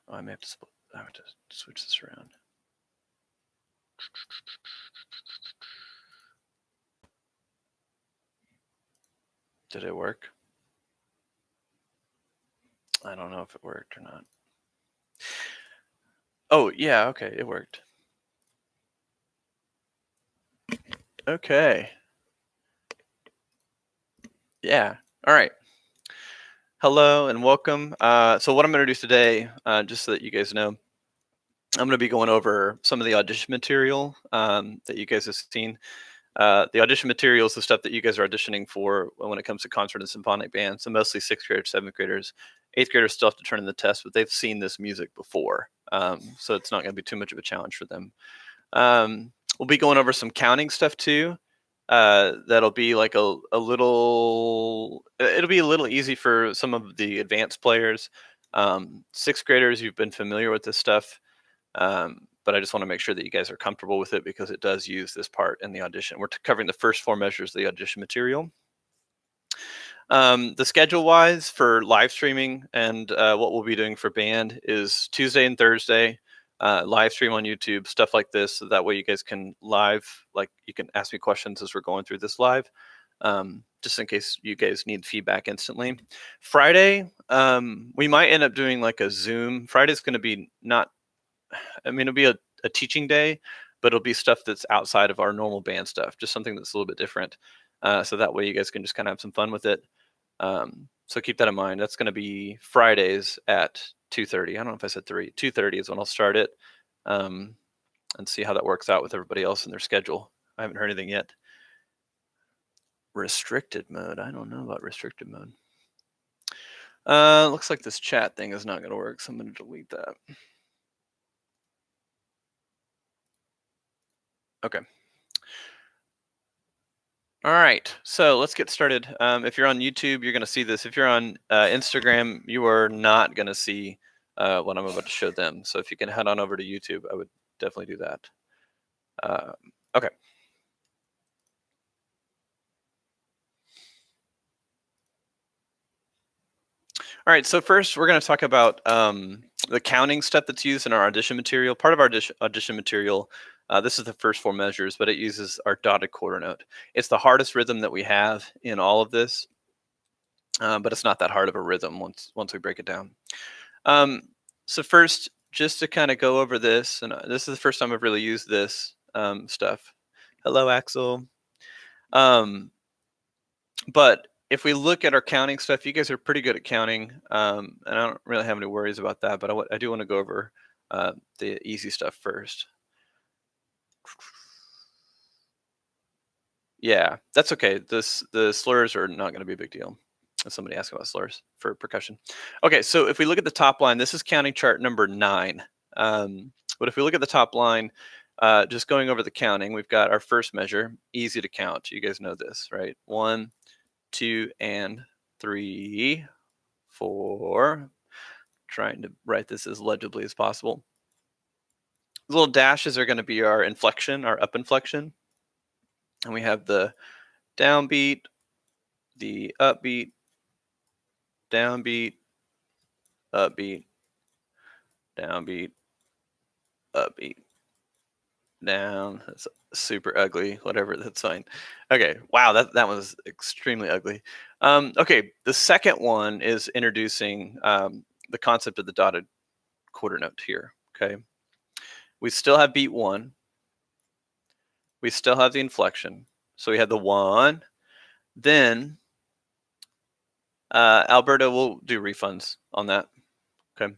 Oh, I have to switch this around. Did it work? I don't know if it worked or not. Oh, yeah, okay, it worked. Okay. Yeah, all right. Hello and welcome. So what I'm going to do today, just so that you guys know, I'm going to be going over some of the audition material that you guys have seen. The audition material is the stuff that you guys are auditioning for when it comes to concert and symphonic band. So mostly sixth graders, seventh graders, eighth graders still have to turn in the test, but they've seen this music before. So it's not going to be too much of a challenge for them. We'll be going over some counting stuff too. That'll be like a little, it'll be a little easy for some of the advanced players. Sixth graders, you've been familiar with this stuff. But I just want to make sure that you guys are comfortable with it because it does use this part in the audition. We're covering the first 4 measures of the audition material. The schedule wise for live streaming and what we'll be doing for band is Tuesday and Thursday, live stream on YouTube, stuff like this. So that way you guys can like you can ask me questions as we're going through this live. Just in case you guys need feedback instantly. Friday, we might end up doing like a Zoom. Friday's going to be it'll be a teaching day, but it'll be stuff that's outside of our normal band stuff, just something that's a little bit different. So that way you guys can just kind of have some fun with it. So keep that in mind. That's going to be Fridays at 2:30. I don't know if I said 3. 2:30 is when I'll start it, and see how that works out with everybody else in their schedule. I haven't heard anything yet. Restricted mode. I don't know about restricted mode. Looks like this chat thing is not going to work, so I'm going to delete that. Okay. All right, so let's get started. If you're on YouTube, you're going to see this. If you're on Instagram, you are not going to see what I'm about to show them. So if you can head on over to YouTube, I would definitely do that. Okay. All right, so first we're going to talk about the counting step that's used in our audition material. Part of our audition material, this is the first 4 measures, but it uses our dotted quarter note. It's the hardest rhythm that we have in all of this, but it's not that hard of a rhythm once we break it down. So first, just to kind of go over this, and this is the first time I've really used this stuff. Hello, Axel. But if we look at our counting stuff, you guys are pretty good at counting, and I don't really have any worries about that. But I do want to go over the easy stuff first. Yeah, that's okay. The slurs are not going to be a big deal. Somebody asked about slurs for percussion. Okay, so if we look at the top line, this is counting chart number 9. But if we look at the top line, just going over the counting, we've got our first measure, easy to count. You guys know this, right? 1, 2, and 3, 4. Trying to write this as legibly as possible. The little dashes are going to be our inflection, our up inflection. And we have the downbeat, the upbeat, downbeat, upbeat, downbeat, upbeat, down. That's super ugly. Whatever, that's fine. Okay, wow, that was extremely ugly. Okay, the second one is introducing the concept of the dotted quarter note here. Okay, we still have beat 1. We still have the inflection. So we have the 1. Then Alberta will do refunds on that. Okay,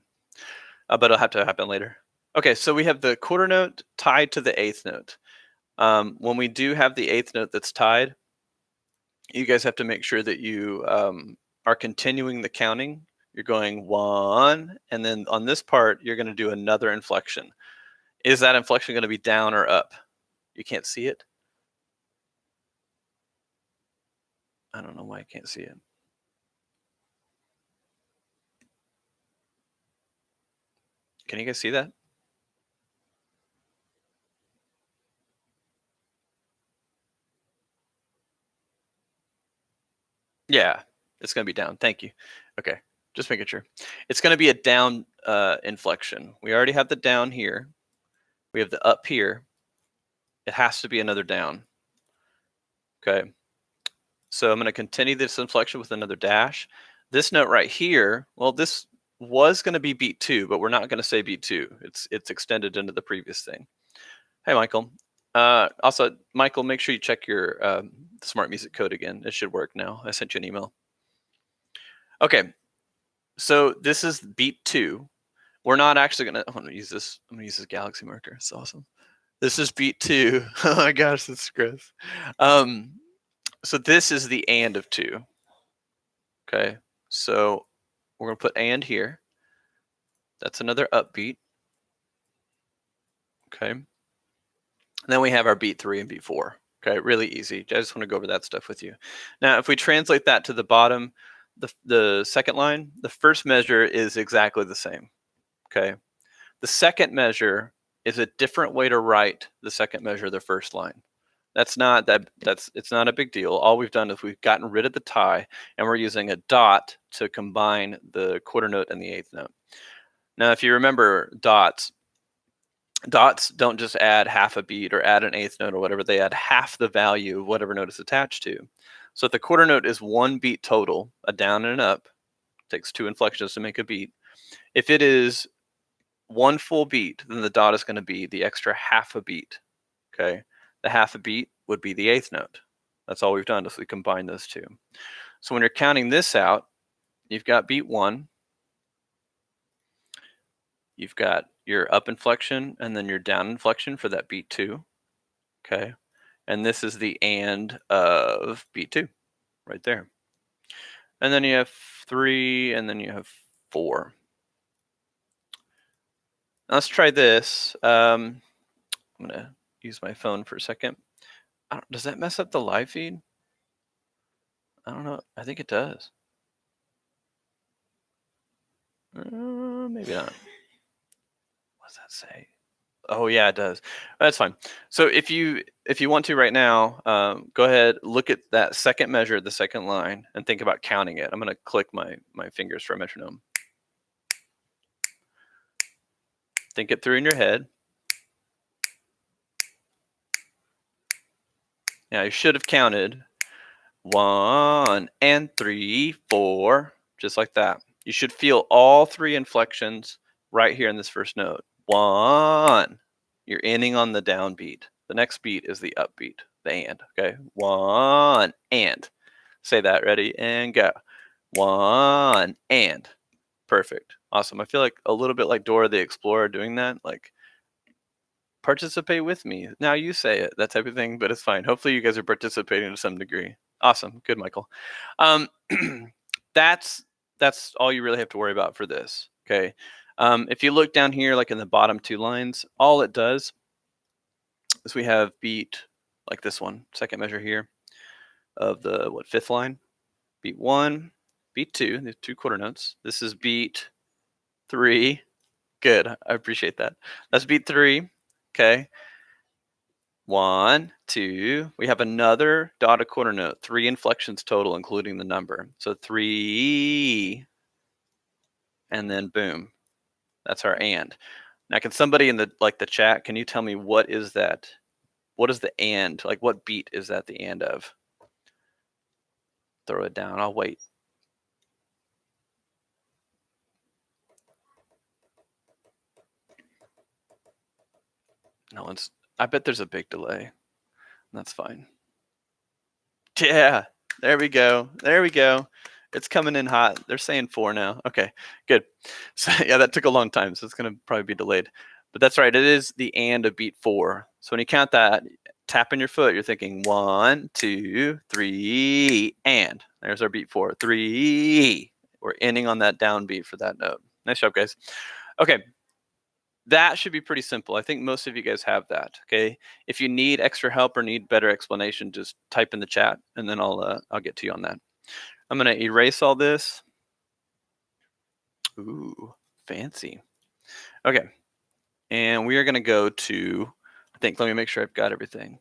but it'll have to happen later. Okay, so we have the quarter note tied to the 8th note. When we do have the 8th note that's tied, you guys have to make sure that you are continuing the counting. You're going 1, and then on this part, you're going to do another inflection. Is that inflection going to be down or up? You can't see it? I don't know why I can't see it. Can you guys see that? Yeah, it's going to be down. Thank you. Okay. Just making sure. It's going to be a down inflection. We already have the down here. We have the up here. It has to be another down. Okay. So I'm going to continue this inflection with another dash. This note right here, well, this was going to be beat 2, but we're not going to say beat 2. It's extended into the previous thing. Hey, Michael. Also, Michael, make sure you check your smart music code again. It should work now. I sent you an email. Okay. So this is beat 2. We're not actually going to, I'm going to use this Galaxy marker. It's awesome. This is beat 2. Oh my gosh, that's gross. So this is the and of 2. Okay. So we're going to put and here. That's another upbeat. Okay. And then we have our beat 3 and beat 4. Okay. Really easy. I just want to go over that stuff with you. Now, if we translate that to the bottom, the second line, the first measure is exactly the same. Okay. The second measure is a different way to write the second measure of the first line. It's not a big deal. All we've done is we've gotten rid of the tie and we're using a dot to combine the quarter note and the eighth note. Now, if you remember dots don't just add half a beat or add an eighth note or whatever. They add half the value of whatever note is attached to. So if the quarter note is 1 beat total, a down and an up, takes 2 inflections to make a beat. If it is 1 full beat, then the dot is going to be the extra half a beat. Okay. The half a beat would be the eighth note. That's all we've done is we combine those two. So when you're counting this out, you've got beat 1, you've got your up inflection, and then your down inflection for that beat 2. Okay. And this is the and of beat 2 right there. And then you have 3, and then you have 4. Now let's try this. I'm going to use my phone for a second. Does that mess up the live feed? I don't know. I think it does. Maybe not. What does that say? Oh yeah, it does. That's fine. So if you want to right now, go ahead, look at that second measure, the second line, and think about counting it. I'm going to click my fingers for a metronome. Think it through in your head. Now you should have counted 1 and 3, 4, just like that. You should feel all 3 inflections right here in this first note. 1. You're ending on the downbeat. The next beat is the upbeat, the and. Okay, 1 and. Say that. Ready and go. 1 and. Perfect. Awesome. I feel like a little bit like Dora the Explorer doing that. Like, participate with me. Now you say it, that type of thing, but it's fine. Hopefully you guys are participating to some degree. Awesome. Good, Michael. That's all you really have to worry about for this. Okay. If you look down here, like in the bottom 2 lines, all it does is we have beat, like this one, second measure here of the, 5th line? Beat 1, beat 2, the 2 quarter notes. This is beat 3. Good. I appreciate that. That's beat 3. Okay. 1, 2. We have another dotted quarter note, 3 inflections total, including the number. So 3, and then boom. That's our and. Now, can somebody in the chat, can you tell me what is that? What is the and? Like, what beat is that the and of? Throw it down. I'll wait. No one's. I bet there's a big delay. That's fine. Yeah, there we go. There we go. It's coming in hot. They're saying 4 now. Okay, good. So yeah, that took a long time, so it's going to probably be delayed. But that's right. It is the and of beat 4. So when you count that, tapping your foot, you're thinking 1, 2, 3, and. There's our beat 4. 3. We're ending on that downbeat for that note. Nice job, guys. Okay. That should be pretty simple. I think most of you guys have that. Okay. If you need extra help or need better explanation, just type in the chat and then I'll get to you on that. I'm going to erase all this. Ooh, fancy. Okay. And we are going to go to, let me make sure I've got everything.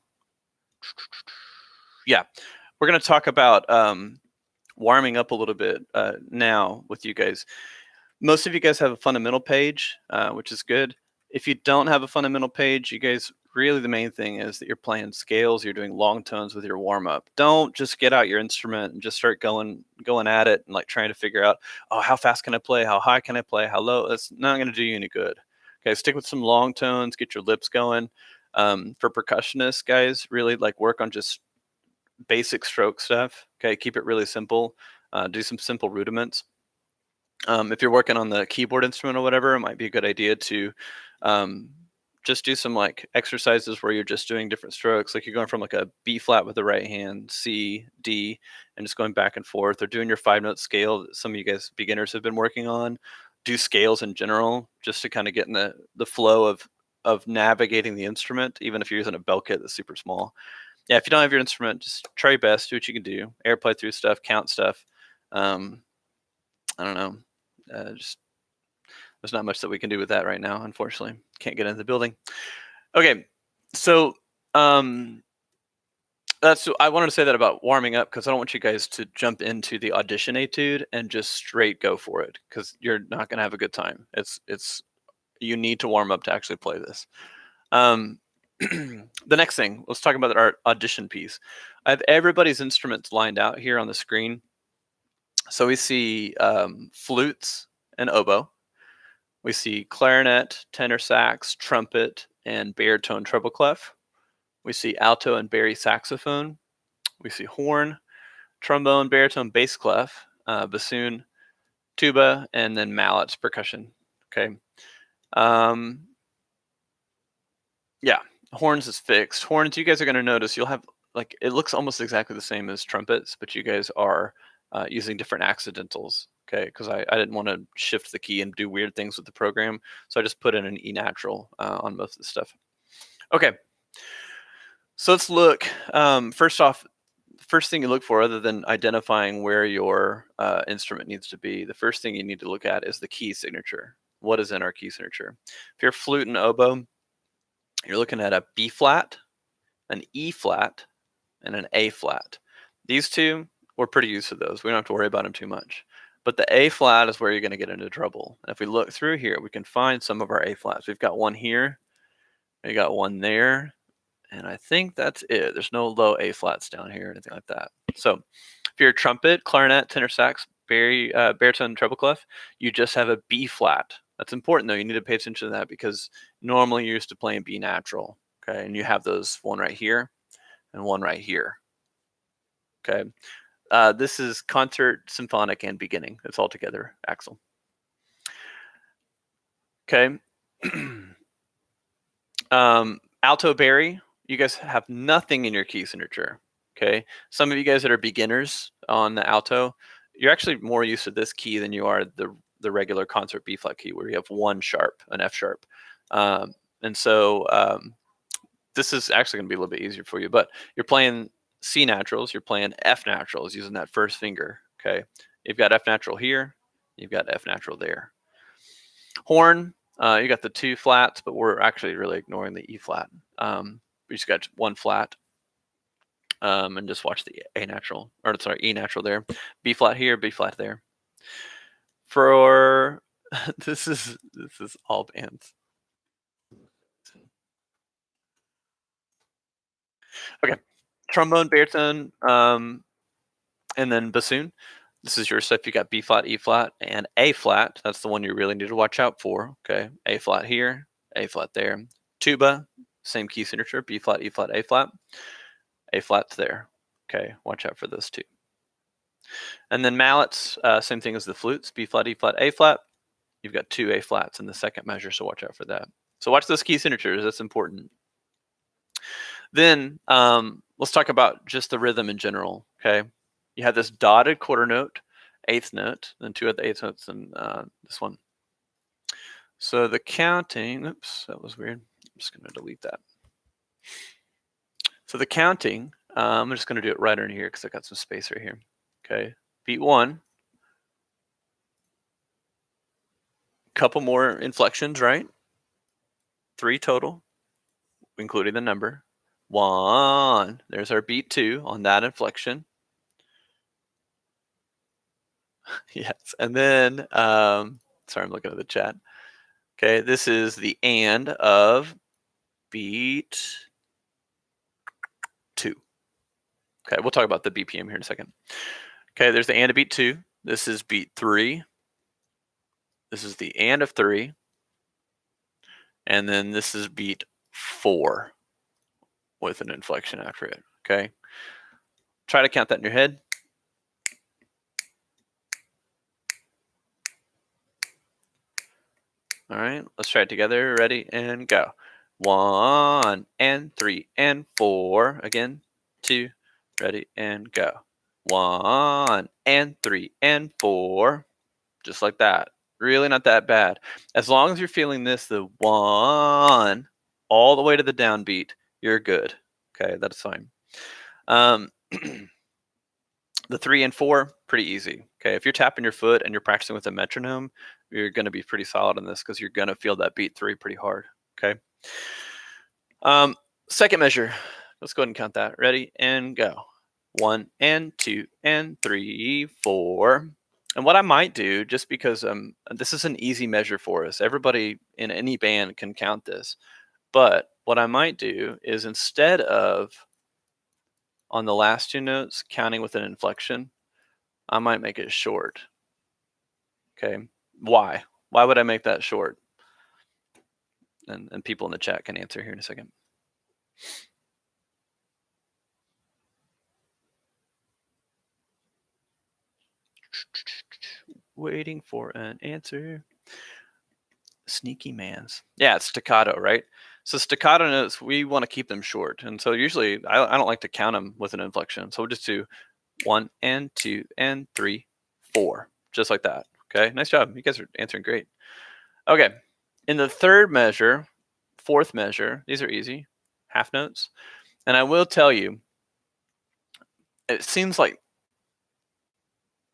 Yeah. We're going to talk about warming up a little bit now with you guys. Most of you guys have a fundamental page, which is good. If you don't have a fundamental page, you guys, really the main thing is that you're playing scales, you're doing long tones with your warm up. Don't just get out your instrument and just start going at it and like trying to figure out, oh, how fast can I play? How high can I play? How low? That's not going to do you any good. Okay, stick with some long tones, get your lips going. For percussionists, guys, really like work on just basic stroke stuff. Okay, keep it really simple. Do some simple rudiments. If you're working on the keyboard instrument or whatever, it might be a good idea to just do some like exercises where you're just doing different strokes. Like you're going from like a B flat with the right hand, C, D, and just going back and forth, or doing your 5-note scale that some of you guys beginners have been working on. Do scales in general, just to kind of get in the flow of navigating the instrument, even if you're using a bell kit that's super small. Yeah, if you don't have your instrument, just try your best, do what you can do. Airplay through stuff, count stuff. I don't know. Just there's not much that we can do with that right now, unfortunately. Can't get into the building. Okay, so that's I wanted to say that about warming up, because I don't want you guys to jump into the audition etude and just straight go for it, because you're not going to have a good time. It's you need to warm up to actually play this. The next thing, let's talk about our audition piece. I have everybody's instruments lined out here on the screen. So we see flutes and oboe. We see clarinet, tenor sax, trumpet, and baritone treble clef. We see alto and bari saxophone. We see horn, trombone, baritone, bass clef, bassoon, tuba, and then mallets, percussion. Okay. Yeah, horns is fixed. Horns, you guys are going to notice you'll have, like, it looks almost exactly the same as trumpets, but you guys are using different accidentals. Okay, because I didn't want to shift the key and do weird things with the program, so I just put in an E natural on most of the stuff. Okay, so let's look. First off, first thing you look for, other than identifying where your instrument needs to be, the first thing you need to look at is the key signature. What is in our key signature? If you're flute and oboe, you're looking at a B flat, an E flat, and an A flat. These two, we're pretty used to those. We don't have to worry about them too much. But the A flat is where you're going to get into trouble. And if we look through here, we can find some of our A flats. We've got one here, we got one there, and I think that's it. There's no low A flats down here or anything like that. So if you're a trumpet, clarinet, tenor sax, baritone, treble clef, you just have a B flat. That's important though. You need to pay attention to that, because normally you're used to playing B natural. Okay, and you have those one right here and one right here. Okay. This is concert, symphonic, and beginning. It's all together, Axel. Okay. Alto bari, you guys have nothing in your key signature. Okay. Some of you guys that are beginners on the alto, you're actually more used to this key than you are the regular concert B flat key, where you have one sharp, an F sharp. And so this is actually going to be a little bit easier for you, but you're playing C naturals, you're playing F naturals using that first finger. Okay, you've got F natural here, you've got F natural there. Horn, you got the two flats, but we're actually really ignoring the E flat. We just got one flat, and just watch the A natural, or sorry, E natural there. B flat here, B flat there. For this is all bands. Okay, trombone, baritone, and then bassoon. This is your stuff. You got B flat, E flat, and A flat. That's the one you really need to watch out for. Okay, A flat here, A flat there. Tuba, same key signature, B flat, E flat, A flat's there. Okay, watch out for those two. And then mallets, same thing as the flutes, B flat, E flat, A flat. You've got two A flats in the second measure, so watch out for that. So watch those key signatures, that's important. Then let's talk about just the rhythm in general, okay? You have this dotted quarter note, eighth note, then two other eighth notes, and this one. So the counting, oops, that was weird. I'm just gonna delete that. So the counting, I'm just gonna do it right in here because I got some space right here. Okay, beat one. Couple more inflections, right? 3 total, including the number. 1, there's our beat 2 on that inflection. Yes. And then, sorry, I'm looking at the chat. Okay, this is the and of beat 2. Okay, we'll talk about the BPM here in a second. Okay, there's the and of beat 2. This is beat 3. This is the and of 3. And then this is beat 4 with an inflection after it. Okay, try to count that in your head. All right, let's try it together. Ready and go. 1 and 3 and 4. Again, 2. Ready and go. 1 and 3 and 4. Just like that. Really not that bad. As long as you're feeling this, the 1 all the way to the downbeat, you're good. Okay, that's fine. The 3 and 4, pretty easy. Okay, if you're tapping your foot and you're practicing with a metronome, you're going to be pretty solid on this because you're going to feel that beat 3 pretty hard. Okay. Second measure. Let's go ahead and count that. Ready and go. 1 and 2 and 3, 4. And what I might do, just because this is an easy measure for us, everybody in any band can count this. But what I might do is, instead of on the last 2 notes counting with an inflection, I might make it short. Okay. Why? Why would I make that short? And people in the chat can answer here in a second. Waiting for an answer. Sneaky mans. Yeah, it's staccato, right? So staccato notes, we want to keep them short. And so usually I don't like to count them with an inflection. So we'll just do 1 and 2 and 3, 4. Just like that. Okay, nice job. You guys are answering great. Okay, in the third measure, fourth measure, these are easy, half notes. And I will tell you, it seems like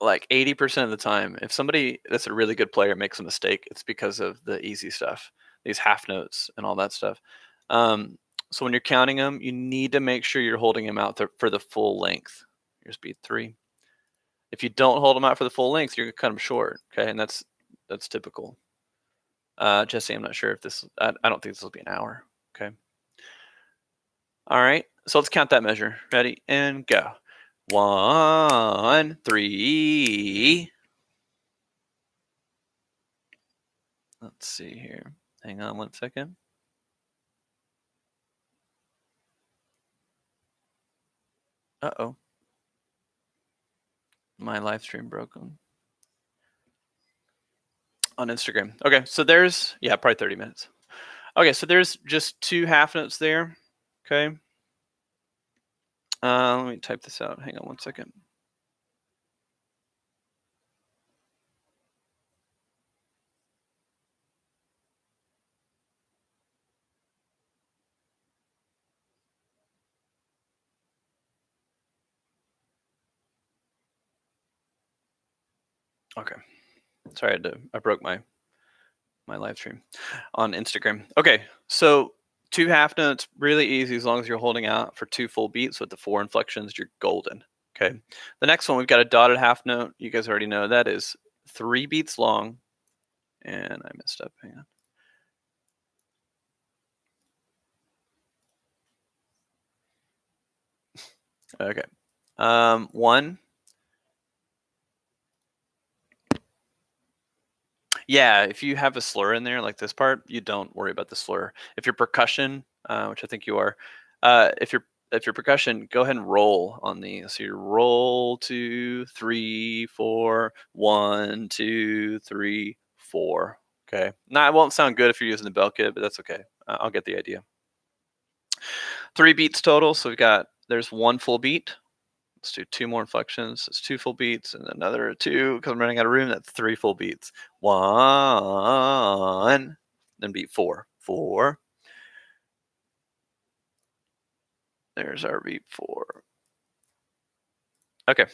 80% of the time, if somebody that's a really good player makes a mistake, it's because of the easy stuff, these half notes and all that stuff. So when you're counting them, you need to make sure you're holding them out for the full length. Here's beat 3. If you don't hold them out for the full length, you're gonna cut them short. Okay, and that's typical. Jesse, I'm not sure if this. I don't think this will be an hour. Okay. All right. So let's count that measure. Ready and go. 1, 3. Let's see here. Hang on 1 second. Uh-oh. My live stream broke on Instagram. Okay, so there's, yeah, probably 30 minutes. Okay, so there's just 2 half notes there. Okay. Let me type this out. Hang on 1 second. Okay. Sorry, I broke my live stream on Instagram. Okay, so 2 half notes, really easy as long as you're holding out for 2 full beats with the 4 inflections, you're golden. Okay. The next one, we've got a dotted half note. You guys already know that is 3 beats long. And I messed up. Hang on. Okay. 1. Yeah, if you have a slur in there like this part, you don't worry about the slur. If you're percussion, which I think you are, if you're percussion, go ahead and roll on these. So you roll 2, 3, 4, 1, 2, 3, 4. Okay. Now it won't sound good if you're using the bell kit, but that's okay. I'll get the idea. 3 beats total. So there's 1 full beat. Let's do 2 more inflections. It's 2 full beats and another 2 because I'm running out of room. That's 3 full beats. 1, then beat 4. 4. There's our beat 4. Okay,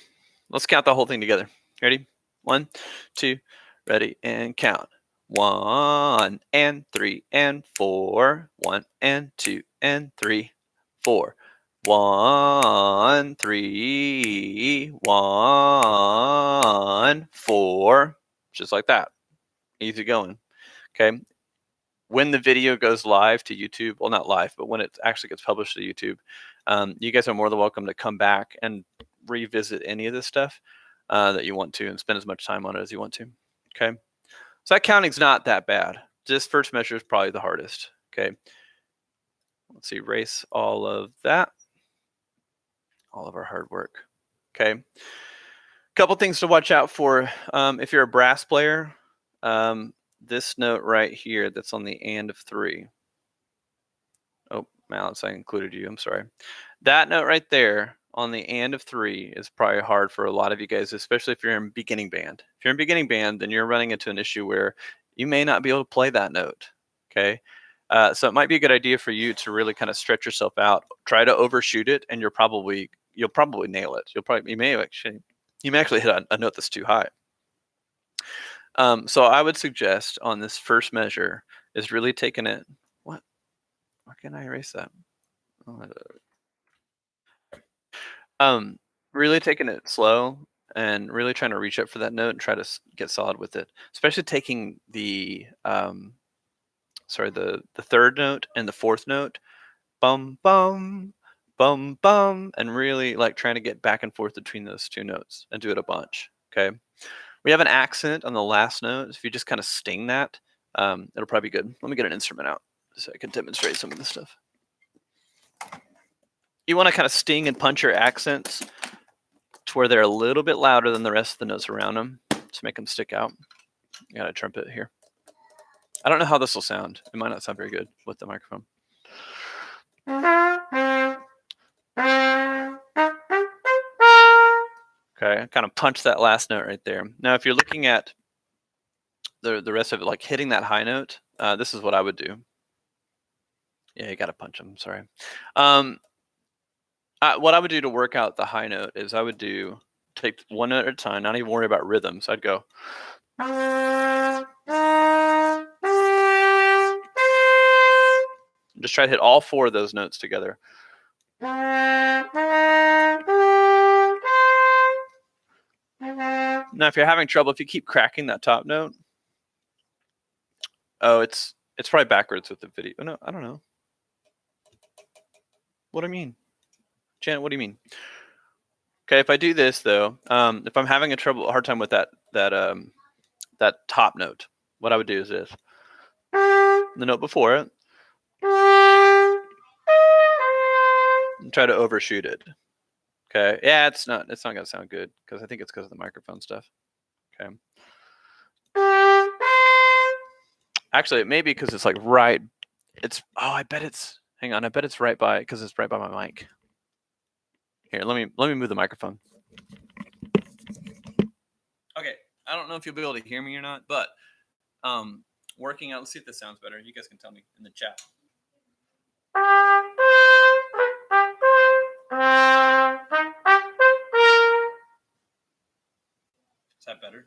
let's count the whole thing together. Ready? 1, 2, ready, and count. 1 and 3 and 4. 1 and 2 and 3, 4. 1, 3, 1, 4, just like that. Easy going. Okay. When the video goes live to YouTube, well, not live, but when it actually gets published to YouTube, you guys are more than welcome to come back and revisit any of this stuff that you want to and spend as much time on it as you want to. Okay. So that counting's not that bad. This first measure is probably the hardest. Okay. Let's see, erase all of that. All of our hard work. Okay. Couple things to watch out for. If you're a brass player, this note right here that's on the and of 3. Oh, Malice, I included you. I'm sorry. That note right there on the and of 3 is probably hard for a lot of you guys, especially if you're in beginning band. If you're in beginning band, then you're running into an issue where you may not be able to play that note. Okay. So it might be a good idea for you to really kind of stretch yourself out, try to overshoot it, and you'll probably nail it. You may actually hit a note that's too high. So I would suggest on this first measure is really taking it. What? Why can't I erase that? Really taking it slow and really trying to reach up for that note and try to get solid with it. Especially taking the the third note and the fourth note, bum bum bum bum, and really like trying to get back and forth between those two notes and do it a bunch. Okay. We have an accent on the last note. If you just kind of sting that, it'll probably be good. Let me get an instrument out so I can demonstrate some of this stuff. You want to kind of sting and punch your accents to where they're a little bit louder than the rest of the notes around them to make them stick out. I got a trumpet here. I don't know how this will sound. It might not sound very good with the microphone. Okay, kind of punch that last note right there. Now, if you're looking at the rest of it, like hitting that high note, this is what I would do. Yeah, you got to punch them. Sorry. What I would do to work out the high note is I would take one note at a time, not even worry about rhythm. So I'd go. Just try to hit all 4 of those notes together. Now, if you're having trouble, if you keep cracking that top note, it's probably backwards with the video. Oh, no, I don't know. What do I mean? Janet, what do you mean? Okay, if I do this though, if I'm having a hard time with that top note, what I would do is this. The note before it. And try to overshoot it. Okay. Yeah, it's not gonna sound good because I think it's because of the microphone stuff. Okay. Actually, it may be because it's like right. I bet it's. Hang on, I bet it's right by because it's right by my mic. Here, let me move the microphone. Okay, I don't know if you'll be able to hear me or not, but working out. Let's see if this sounds better. You guys can tell me in the chat. Is that better?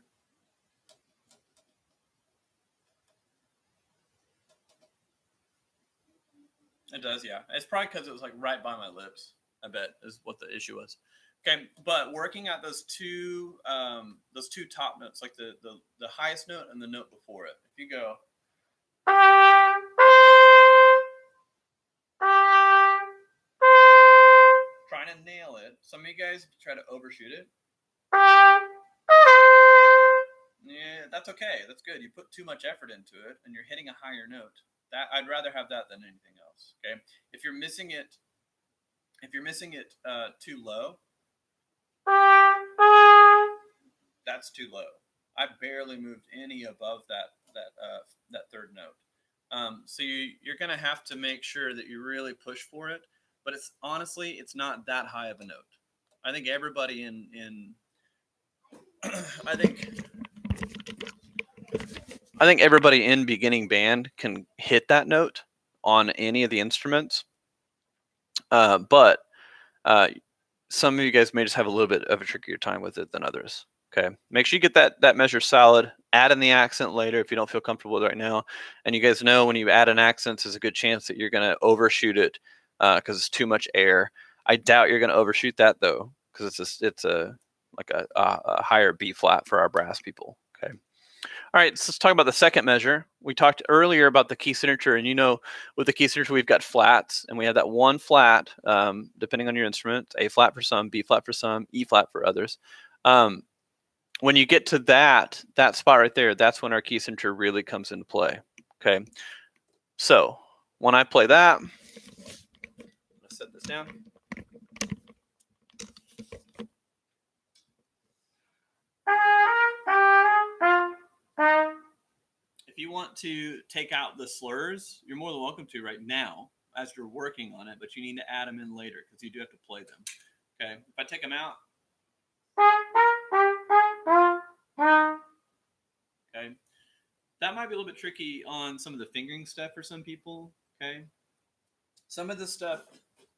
It does, yeah. It's probably because it was like right by my lips. I bet is what the issue was. Okay, but working at those two top notes, like the highest note and the note before it. If you go, trying to nail it. Some of you guys try to overshoot it. Yeah, that's okay. That's good. You put too much effort into it, and you're hitting a higher note. That I'd rather have that than anything else. Okay, if you're missing it too low, that's too low. I barely moved any above that third note. So you're gonna have to make sure that you really push for it. But it's not that high of a note. I think everybody I think everybody in beginning band can hit that note on any of the instruments. But some of you guys may just have a little bit of a trickier time with it than others. Okay, make sure you get that measure solid. Add in the accent later if you don't feel comfortable with it right now. And you guys know when you add an accent, there's a good chance that you're going to overshoot it because it's too much air. I doubt you're going to overshoot that though, because it's a like a higher B flat for our brass people. Okay. All right, so let's talk about the second measure. We talked earlier about the key signature, and with the key signature, we've got flats, and we have that one flat, depending on your instrument, A flat for some, B flat for some, E flat for others. When you get to that spot right there, that's when our key signature really comes into play. Okay, so when I play that, let's set this down. If you want to take out the slurs, you're more than welcome to right now as you're working on it, but you need to add them in later because you do have to play them. Okay, if I take them out, okay, that might be a little bit tricky on some of the fingering stuff for some people. Okay, some of the stuff,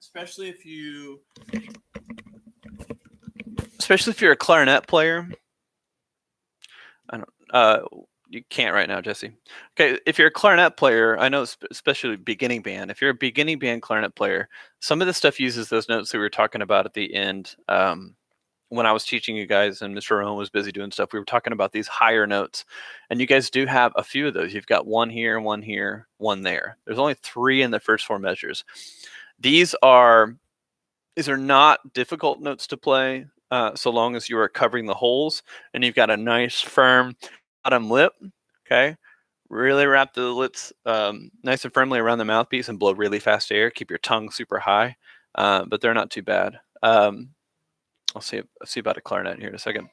especially if you're a clarinet player. You can't right now, Jesse. Okay, if you're a clarinet player, I know especially beginning band. If you're a beginning band clarinet player, some of the stuff uses those notes that we were talking about at the end. When I was teaching you guys and Mr. Rowan was busy doing stuff, we were talking about these higher notes, and you guys do have a few of those. You've got one here, one there. There's only 3 in the first 4 measures. These are not difficult notes to play, so long as you are covering the holes and you've got a nice firm bottom lip. Okay, really wrap the lips nice and firmly around the mouthpiece and blow really fast air. Keep your tongue super high, but they're not too bad. I'll see about a clarinet here in a second.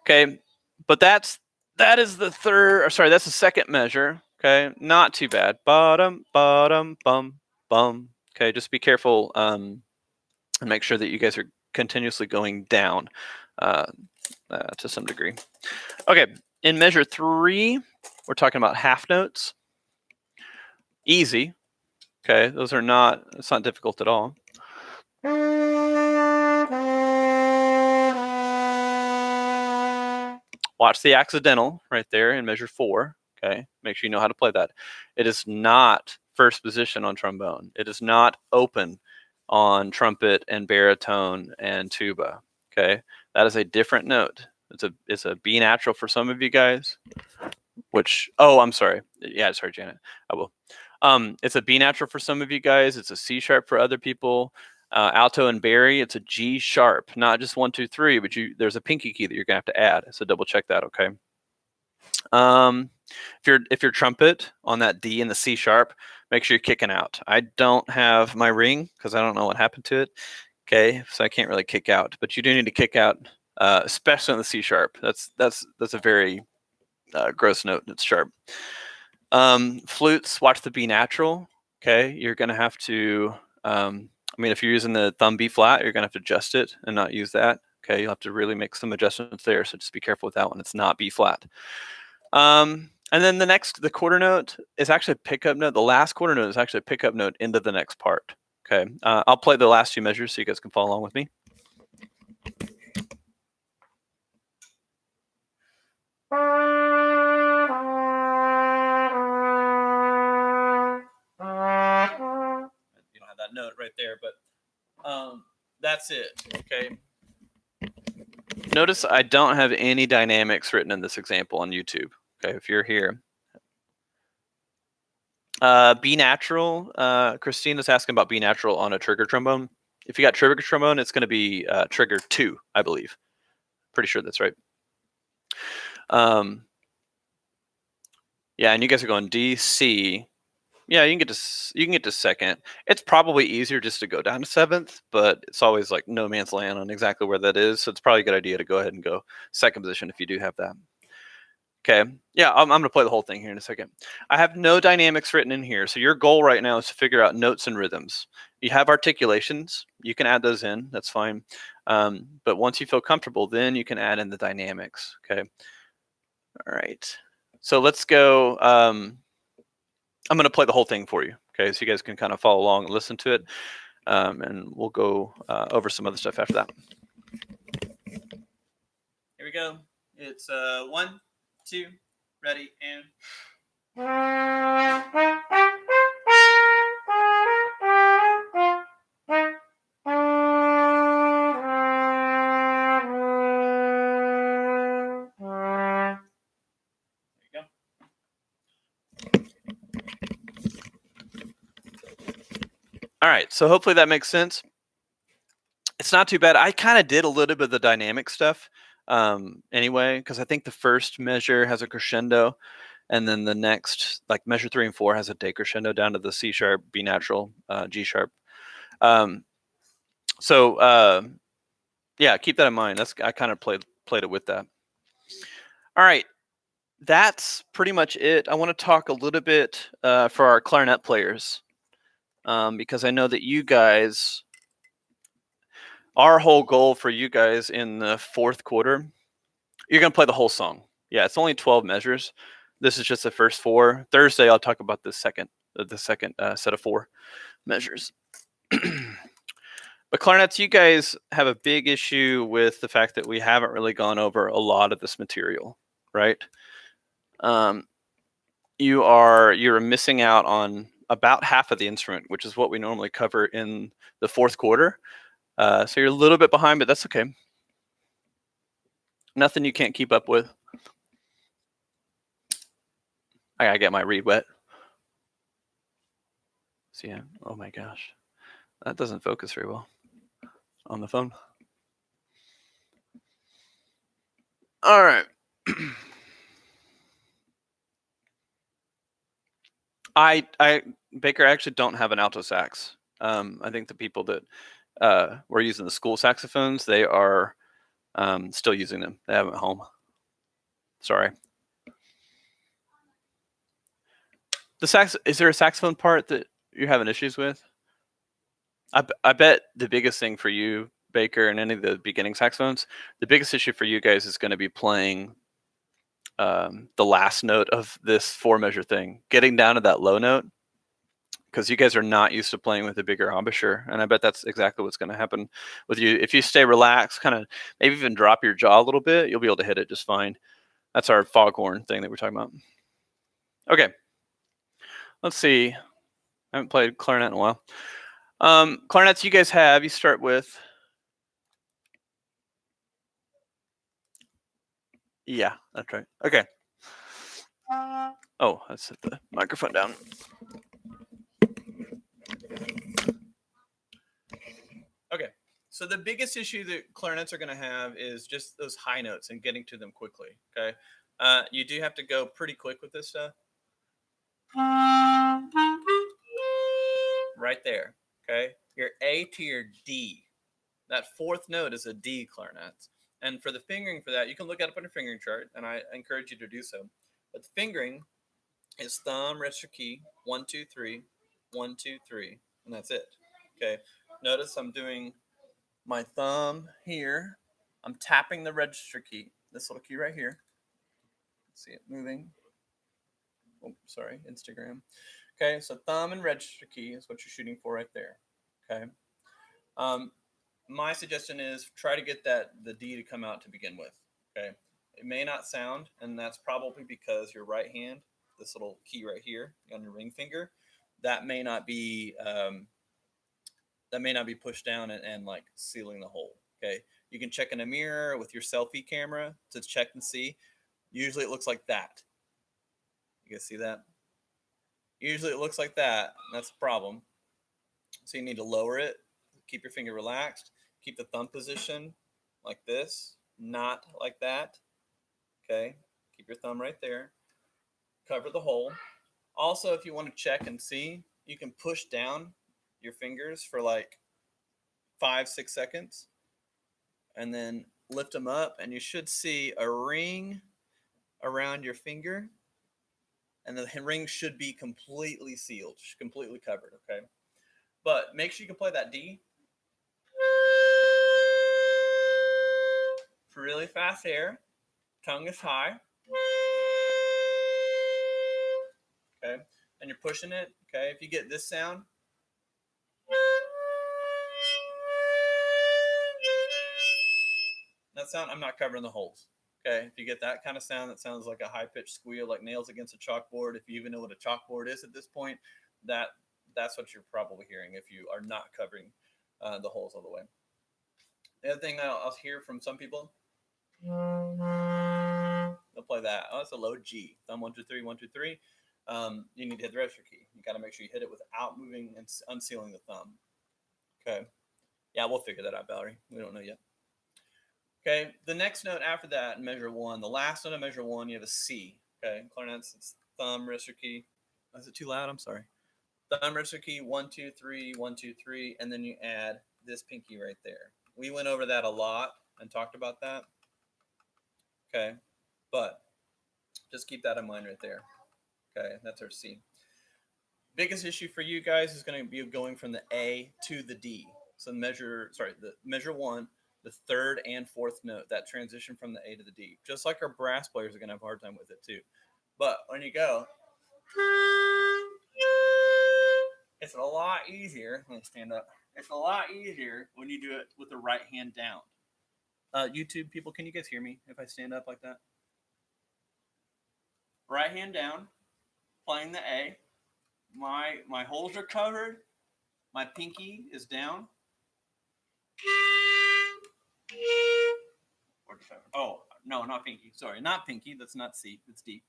Okay, but that is the that's the second measure. Okay, not too bad. Bottom, bottom, bum, bum. Okay, just be careful and make sure that you guys are continuously going down to some degree. Okay, in measure 3, we're talking about half notes. Easy. Okay, it's not difficult at all. Watch the accidental right there in measure 4. Okay, make sure you know how to play that. It is not first position on trombone. It is not open on trumpet and baritone and tuba. Okay, that is a different note. It's a B natural for some of you guys. I'm sorry. Yeah, sorry, Janet. I will. It's a B natural for some of you guys. It's a C sharp for other people. Alto and Barry, it's a G sharp, not just 1, 2, 3, but there's a pinky key that you're gonna have to add. So double check that, okay? If you're trumpet on that D and the C sharp, make sure you're kicking out. I don't have my ring because I don't know what happened to it. Okay, so I can't really kick out, but you do need to kick out, especially on the C sharp. That's a very gross note. It's sharp. Flutes, watch the B natural. Okay, you're gonna have to. If you're using the thumb B flat, you're gonna have to adjust it and not use that. Okay, you'll have to really make some adjustments there. So just be careful with that one. It's not B flat. And then the quarter note is actually a pickup note. The last quarter note is actually a pickup note into the next part. Okay, I'll play the last 2 measures so you guys can follow along with me. You don't have that note right there, but that's it. Okay. Notice I don't have any dynamics written in this example on YouTube. Okay, if you're here. B natural. Christina's asking about B natural on a trigger trombone. If you got trigger trombone, it's going to be trigger 2, I believe. Pretty sure that's right. Yeah, and you guys are going D, C. Yeah, you can get to second. It's probably easier just to go down to 7th, but it's always like no man's land on exactly where that is. So it's probably a good idea to go ahead and go second position if you do have that. Okay. Yeah, I'm going to play the whole thing here in a second. I have no dynamics written in here. So your goal right now is to figure out notes and rhythms. You have articulations. You can add those in. That's fine. But once you feel comfortable, then you can add in the dynamics. Okay. All right. So let's go. I'm going to play the whole thing for you. Okay. So you guys can kind of follow along and listen to it. And we'll go over some other stuff after that. Here we go. It's 1, 2, ready, and. All right, so hopefully that makes sense. It's not too bad. I kind of did a little bit of the dynamic stuff anyway, because I think the first measure has a crescendo, and then the next, like measure 3 and 4, has a decrescendo down to the C sharp, B natural, G sharp. Um, so yeah, keep that in mind. I kind of played it with that. All right, that's pretty much it. I want to talk a little bit for our clarinet players, because I know that you guys, our whole goal for you guys in the fourth quarter, you're going to play the whole song. Yeah, it's only 12 measures. This is just the first 4. Thursday, I'll talk about the second set of 4 measures. But clarinets, you guys have a big issue with the fact that we haven't really gone over a lot of this material, right? You're missing out on about half of the instrument, which is what we normally cover in the fourth quarter. So you're a little bit behind, but that's okay. Nothing you can't keep up with. I gotta get my reed wet. So yeah, oh my gosh, that doesn't focus very well on the phone. All right. I Baker, I actually don't have an alto sax. I think the people that were using the school saxophones, they are still using them. They have them at home. Sorry. Is there a saxophone part that you're having issues with? I bet the biggest thing for you, Baker, and any of the beginning saxophones, the biggest issue for you guys is going to be playing the last note of this 4 measure thing, getting down to that low note, because you guys are not used to playing with a bigger embouchure, and I bet that's exactly what's going to happen with you. If you stay relaxed, kind of maybe even drop your jaw a little bit, you'll be able to hit it just fine. That's our foghorn thing that we're talking about. Okay, let's see. I haven't played clarinet in a while. Clarinets you guys have, you start with. Yeah, that's right. Okay. Oh, let's set the microphone down. Okay. So the biggest issue that clarinets are going to have is just those high notes and getting to them quickly. Okay. You do have to go pretty quick with this stuff. Right there. Okay. Your A to your D. That 4th note is a D clarinet. And for the fingering for that, you can look it up on your fingering chart, and I encourage you to do so. But the fingering is thumb, register key, 1, 2, 3, 1, 2, 3, and that's it. Okay. Notice I'm doing my thumb here. I'm tapping the register key, this little key right here. See it moving. Oh, sorry, Instagram. Okay, so thumb and register key is what you're shooting for right there. Okay. My suggestion is try to get the D to come out to begin with. Okay. It may not sound, and that's probably because your right hand, this little key right here on your ring finger, that may not be pushed down and like sealing the hole. Okay. You can check in a mirror with your selfie camera to check and see. Usually it looks like that. You guys see that? Usually it looks like that. That's a problem. So you need to lower it. Keep your finger relaxed. Keep the thumb position like this, not like that. Okay. Keep your thumb right there. Cover the hole. Also, if you want to check and see, you can push down your fingers for like 5-6 seconds and then lift them up, and you should see a ring around your finger, and the ring should be completely sealed, completely covered. Okay. But make sure you can play that D. For really fast air, tongue is high. Okay. And you're pushing it. Okay. If you get this sound, that sound, I'm not covering the holes. Okay. If you get that kind of sound, that sounds like a high pitched squeal, like nails against a chalkboard. If you even know what a chalkboard is at this point, that's what you're probably hearing if you are not covering the holes all the way. The other thing I'll hear from some people, they'll play that. Oh, that's a low G. Thumb 1, 2, 3, 1, 2, 3. you need to hit the register key. You got to make sure you hit it without moving and unsealing the thumb. Okay. Yeah, we'll figure that out, Valerie. We don't know yet. Okay, the next note after that in measure 1, the last note of measure 1, you have a C. Okay, clarinets, it's thumb, register key. Is it too loud? I'm sorry. Thumb, register key, 1, 2, 3, 1, 2, 3, and then you add this pinky right there. We went over that a lot and talked about that. Okay, but just keep that in mind right there. Okay, that's our C. Biggest issue for you guys is going to be going from the A to the D. So the measure 1, the third and fourth note, that transition from the A to the D. Just like our brass players are going to have a hard time with it too. But when you go, it's a lot easier. Let me stand up. It's a lot easier when you do it with the right hand down. YouTube people, can you guys hear me if I stand up like that? Right hand down, playing the A. My holes are covered. My pinky is down. Oh, no, not pinky. Sorry, not pinky. That's not C. It's D.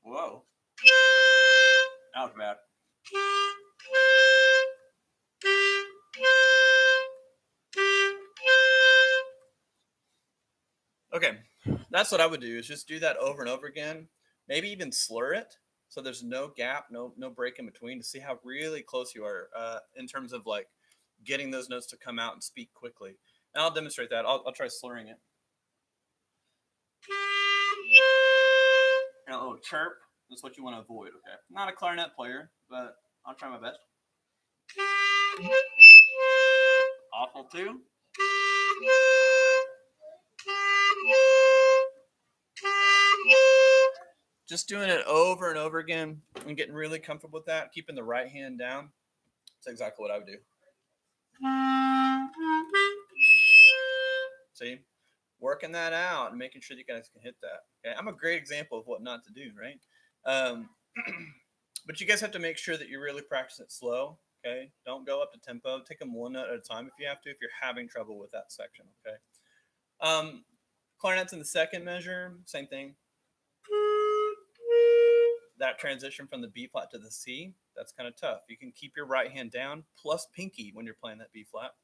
Whoa. That was bad. Okay, that's what I would do, is just do that over and over again. Maybe even slur it so there's no gap, no break in between, to see how really close you are in terms of like getting those notes to come out and speak quickly. And I'll demonstrate that. I'll try slurring it. And a little chirp. That's what you want to avoid, okay? I'm not a clarinet player, but I'll try my best. Awful too. Just doing it over and over again and getting really comfortable with that, keeping the right hand down. That's exactly what I would do. See? Working that out and making sure you guys can hit that. Okay? I'm a great example of what not to do, right? But you guys have to make sure that you really practice it slow. Okay? Don't go up to tempo. Take them one note at a time if you have to, if you're having trouble with that section. Okay? Clarinets in the second measure, same thing. That transition from the B flat to the C, that's kind of tough. You can keep your right hand down plus pinky when you're playing that B flat.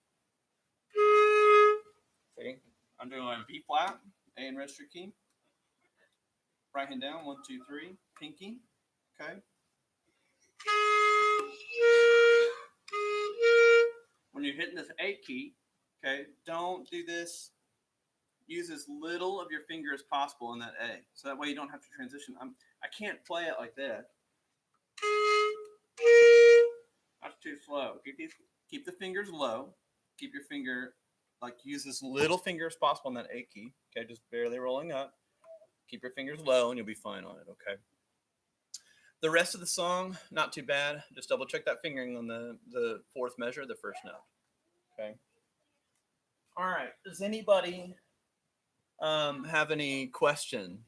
See, I'm doing my B flat, A and register key. Right hand down, 1, 2, 3, pinky. Okay. When you're hitting this A key, okay, don't do this. Use as little of your finger as possible in that A, so that way you don't have to transition. I can't play it like that. That's too slow. Keep the fingers low. Keep your finger, like, use as little finger as possible on that A key. Okay, just barely rolling up. Keep your fingers low and you'll be fine on it, okay? The rest of the song, not too bad. Just double check that fingering on the fourth measure, the first note, okay? All right, does anybody have any questions?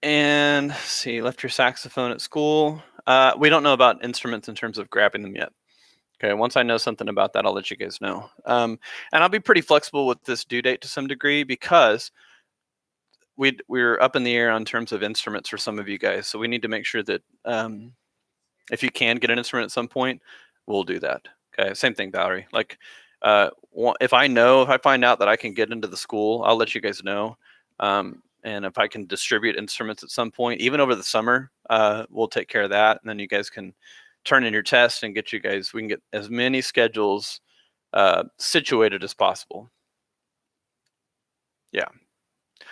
And see, left your saxophone at school. We don't know about instruments in terms of grabbing them yet. Okay, once I know something about that, I'll let you guys know. And I'll be pretty flexible with this due date to some degree, because we're up in the air on terms of instruments for some of you guys. So we need to make sure that if you can get an instrument at some point, we'll do that. Okay, same thing, Valerie. Like, if I find out that I can get into the school, I'll let you guys know. And if I can distribute instruments at some point, even over the summer, we'll take care of that. And then you guys can turn in your test and we can get as many schedules situated as possible. Yeah.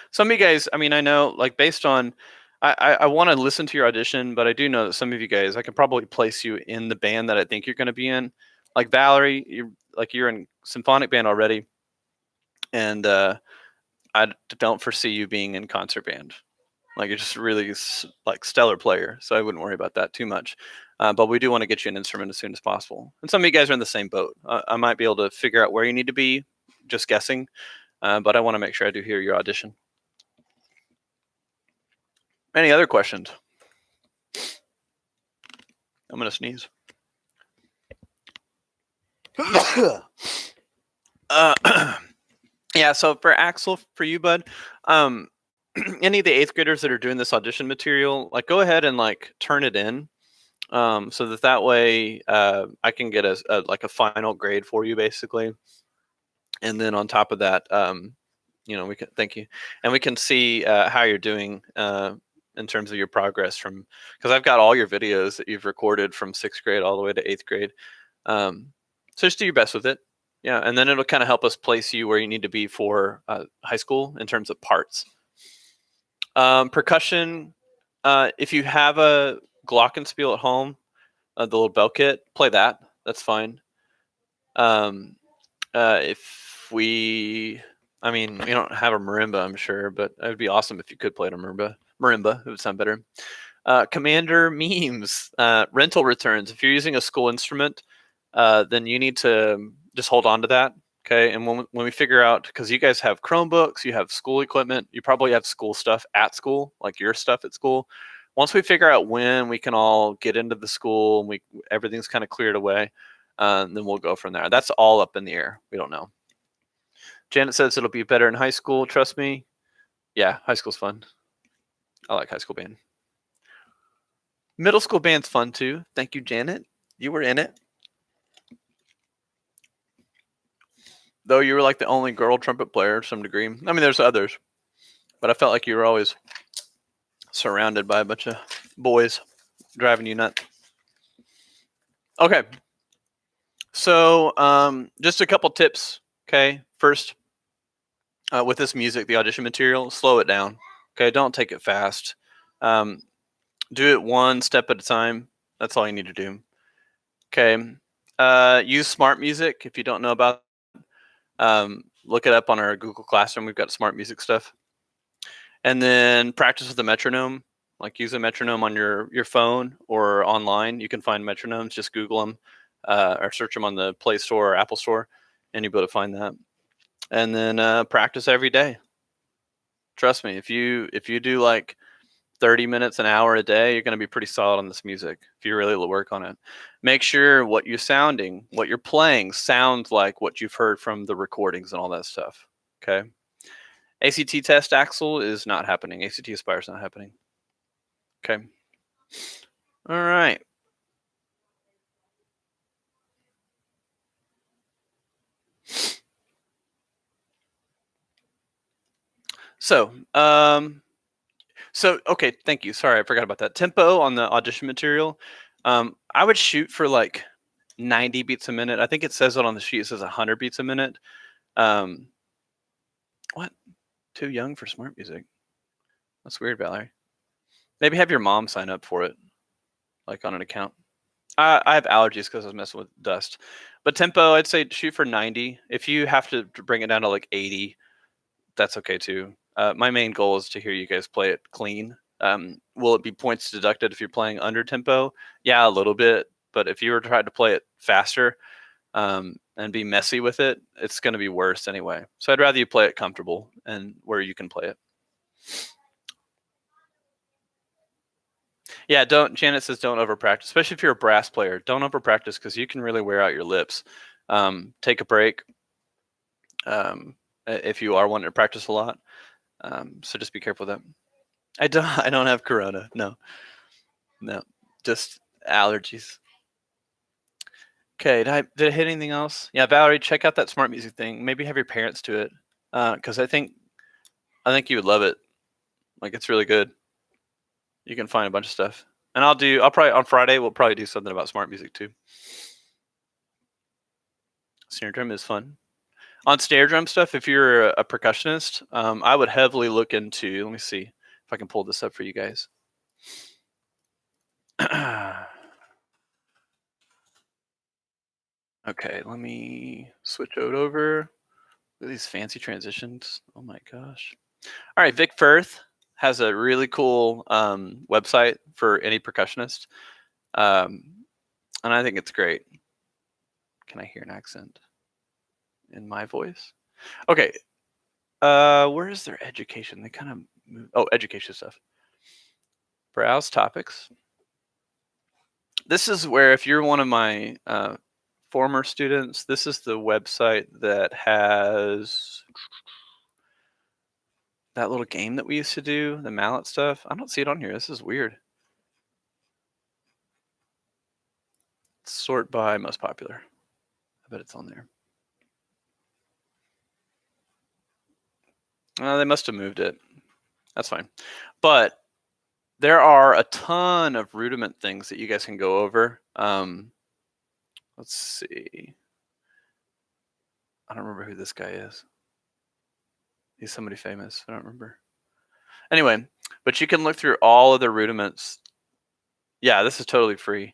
Some of you guys, I mean, I know, like, based on, I want to listen to your audition, but I do know that some of you guys, I can probably place you in the band that I think you're going to be in. Like Valerie, you're in symphonic band already. And I don't foresee you being in concert band. Like, you're just really like stellar player, so I wouldn't worry about that too much. But we do want to get you an instrument as soon as possible. And some of you guys are in the same boat. I might be able to figure out where you need to be, just guessing. But I want to make sure I do hear your audition. Any other questions? I'm going to sneeze. Yeah, so for Axel, for you, bud, any of the 8th graders that are doing this audition material, like, go ahead and like turn it in, so that way I can get like a final grade for you, basically. And then on top of that, we can thank you, and we can see how you're doing in terms of your progress because I've got all your videos that you've recorded from 6th grade all the way to 8th grade. So just do your best with it. Yeah, and then it'll kind of help us place you where you need to be for high school in terms of parts. Percussion, if you have a glockenspiel at home, the little bell kit, play that. That's fine. If we don't have a marimba, I'm sure, but it would be awesome if you could play a marimba. It would sound better. Commander memes, rental returns. If you're using a school instrument, then you need to just hold on to that. Okay. And when we figure out, because you guys have Chromebooks, you have school equipment, you probably have school stuff at school, like your stuff at school. Once we figure out when we can all get into the school and everything's kind of cleared away, then we'll go from there. That's all up in the air. We don't know. Janet says it'll be better in high school. Trust me. Yeah, high school's fun. I like high school band. Middle school band's fun too. Thank you, Janet. You were in it. Though you were like the only girl trumpet player to some degree. I mean, there's others, but I felt like you were always surrounded by a bunch of boys driving you nuts. Okay. So just a couple tips. Okay. First, with this music, the audition material, slow it down. Okay. Don't take it fast. Do it one step at a time. That's all you need to do. Okay. Use smart music if you don't know about it. Look it up on our Google Classroom. We've got smart music stuff. And then practice with a metronome. Like use a metronome on your phone or online. You can find metronomes. Just Google them or search them on the Play Store or Apple Store, and you'll be able to find that. And then practice every day. Trust me, if you do like 30 minutes, an hour a day, you're going to be pretty solid on this music if you really work on it. Make sure what you're playing sounds like what you've heard from the recordings and all that stuff. Okay. ACT test, Axel, is not happening. ACT Aspire is not happening. Okay. All right. So, okay, thank you. Sorry, I forgot about that. Tempo on the audition material. I would shoot for like 90 beats a minute. I think it says it on the sheet. It says 100 beats a minute. What? Too young for smart music. That's weird, Valerie. Maybe have your mom sign up for it, like on an account. I have allergies because I was messing with dust. But tempo, I'd say shoot for 90. If you have to bring it down to like 80, that's okay too. My main goal is to hear you guys play it clean. Will it be points deducted if you're playing under tempo? Yeah, a little bit. But if you were trying to play it faster and be messy with it, it's going to be worse anyway. So I'd rather you play it comfortable and where you can play it. Yeah, Janet says don't over practice, especially if you're a brass player. Don't over practice because you can really wear out your lips. Take a break if you are wanting to practice a lot. So just be careful with that. I don't have corona. No, just allergies. Okay, did I hit anything else? Yeah, Valerie, check out that smart music thing. Maybe have your parents do it because I think you would love it. Like it's really good. You can find a bunch of stuff, and I'll probably on Friday we'll probably do something about smart music too. Snare drum is fun. On snare drum stuff, if you're a percussionist, I would heavily look into. Let me see if I can pull this up for you guys. Okay, let me switch it over. Look at these fancy transitions. Oh my gosh. All right, Vic Firth has a really cool website for any percussionist. And I think it's great. Can I hear an accent in my voice? Okay. Where is their education? They kind of move. Oh, education stuff. Browse topics. This is where if you're one of my former students. This is the website that has that little game that we used to do, the mallet stuff. I don't see it on here. This is weird. Sort by most popular. I bet it's on there. They must have moved it. That's fine. But there are a ton of rudiment things that you guys can go over. Let's see. I don't remember who this guy is. He's somebody famous. I don't remember. Anyway, but you can look through all of the rudiments. Yeah, this is totally free.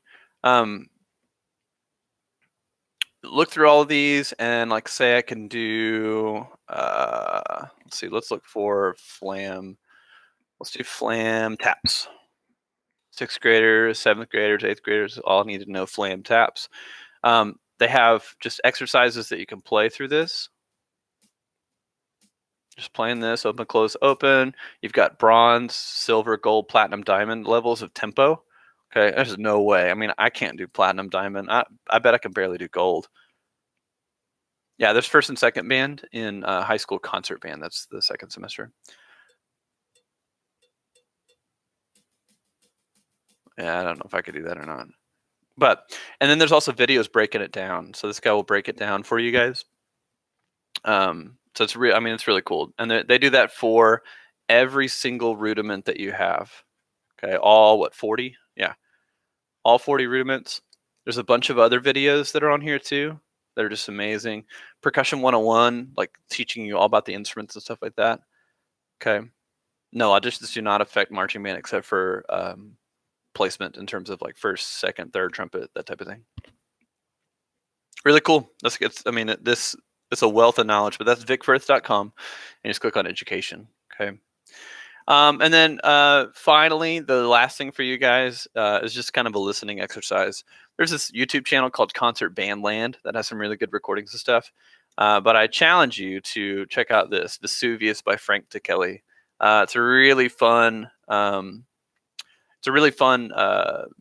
Look through all of these and like say I can do, let's see, let's look for flam. Let's do flam taps. 6th graders, 7th graders, 8th graders all need to know flam taps. They have just exercises that you can play through this. Just playing this, open, close, open. You've got bronze, silver, gold, platinum, diamond levels of tempo. Okay, there's no way. I mean, I can't do platinum, diamond. I bet I can barely do gold. Yeah, there's first and second band in high school concert band. That's the second semester. Yeah, I don't know if I could do that or not. But, and then there's also videos breaking it down. So this guy will break it down for you guys. So it's real. I mean, it's really cool. And they do that for every single rudiment that you have. Okay, all what, 40? Yeah, all 40 rudiments. There's a bunch of other videos that are on here too. That are just amazing. Percussion 101, like teaching you all about the instruments and stuff like that. Okay. No, auditions do not affect marching band except for placement in terms of like first, second, third trumpet, that type of thing. Really cool. I mean, it's a wealth of knowledge, but that's vicfirth.com and just click on education. Okay. And then finally, the last thing for you guys is just kind of a listening exercise. There's this YouTube channel called Concert Bandland that has some really good recordings and stuff. But I challenge you to check out this Vesuvius by Frank Ticelli. It's a really fun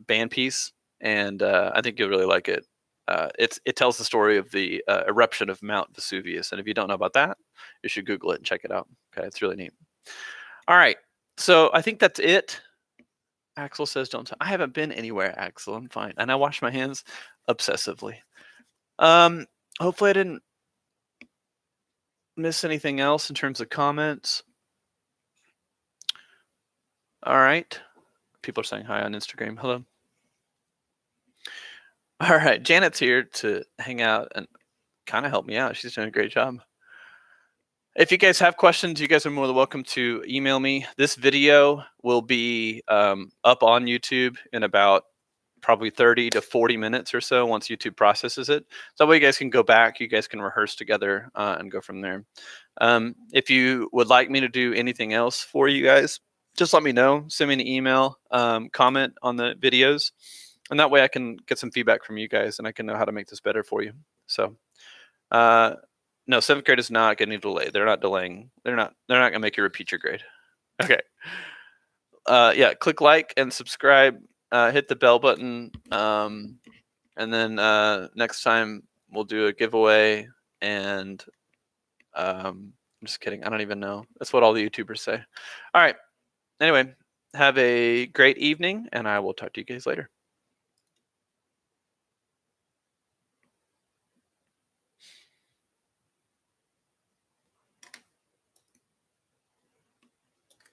band piece, and I think you'll really like it. It tells the story of the eruption of Mount Vesuvius, and if you don't know about that, you should Google it and check it out. Okay, it's really neat. All right, so I think that's it. Axel says, "Don't." I haven't been anywhere, Axel. I'm fine, and I wash my hands obsessively. Hopefully, I didn't miss anything else in terms of comments. All right, people are saying hi on Instagram. Hello. All right, Janet's here to hang out and kind of help me out. She's doing a great job. If you guys have questions, you guys are more than welcome to email me. This video will be up on YouTube in about probably 30 to 40 minutes or so once YouTube processes it. So that way you guys can go back, you guys can rehearse together and go from there. If you would like me to do anything else for you guys, just let me know. Send me an email, comment on the videos, and that way I can get some feedback from you guys and I can know how to make this better for you. So no, 7th grade is not getting delayed. They're not delaying. They're not gonna make you repeat your grade. Okay. Yeah, click like and subscribe. Hit the bell button. And then next time we'll do a giveaway. And I'm just kidding. I don't even know. That's what all the YouTubers say. All right. Anyway, have a great evening, and I will talk to you guys later.